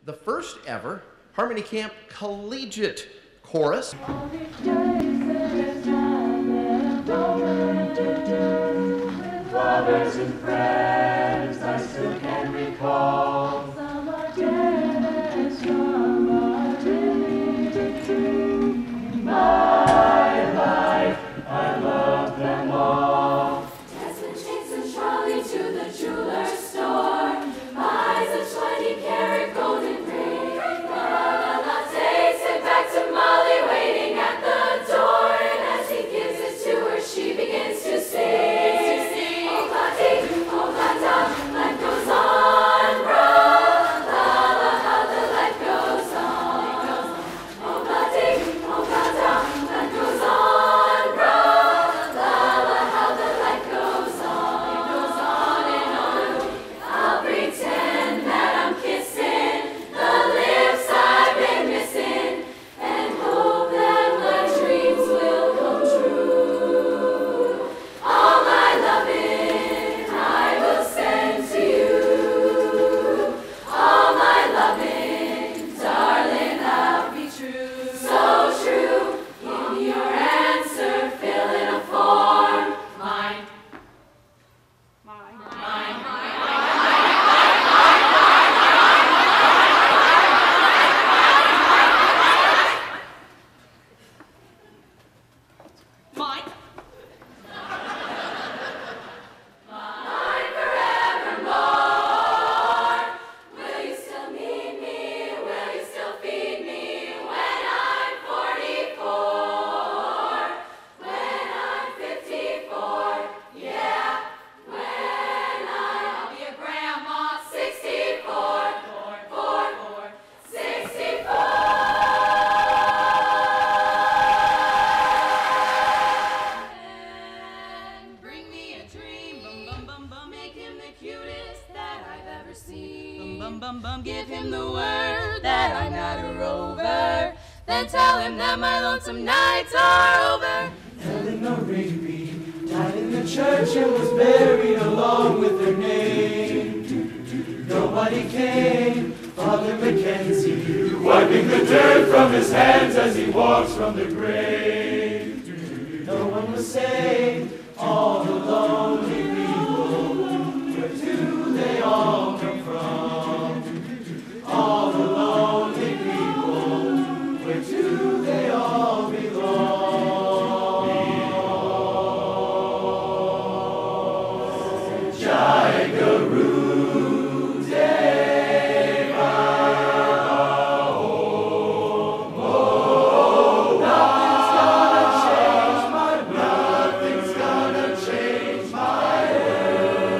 the first ever Harmony Camp Collegiate Chorus. Lovers and friends, I still can recall. Some are dead and some are really true. In my life, I love them all. Desmond takes a trolley to the jeweler's store, buys a 20-karat golden ring. La takes it back to Molly, waiting at the door, and as he gives it to her, she begins to sing. Life goes on, bro. La la, how the life goes on. Oh, bloody, oh, bloody, life goes on, bro. La la, how the life goes on. It goes on and on. I'll pretend that I'm kissing the lips I've been missing, and hope that my dreams will come true. All my loving I will send to you. All my loving, darling, I'll be true. So true. Give me your answer, fill in a form. Mine. Mine forevermore. Will you still need me? Will you still feed me when I'm 44? When I'm 54? Yeah. When I'll be a grandma. 64. 64. And bring me a dream, bum bum bum bum, make him the cutest that I've ever seen. Bum bum bum bum, give him the word that I'm not a rover. Then tell him that my lonesome nights are over. Eleanor Rigby died in the church and was buried along with her name. Nobody came, Father Mackenzie, wiping the dirt from his hands as he walks from the grave. No one was saved, all the lonely people. Where do they all come from? All the lonely people. Where do they all belong? Jai-Guru Deva Om. Oh, nothing's gonna change my world.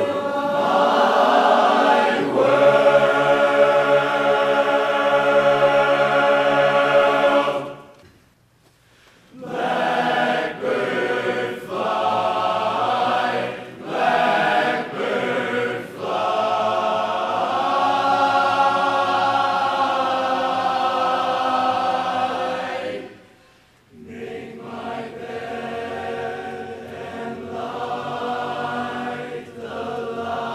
Blackbird fly, blackbird fly. Make my bed and light the lights.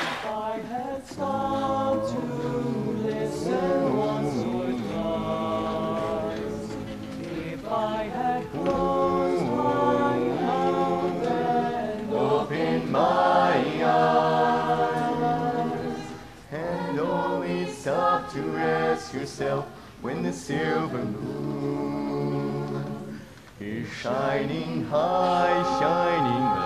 If I had stopped to listen once or twice, if I had closed my mouth and opened my eyes, And always stop to rest yourself when the silver moon is shining high, shining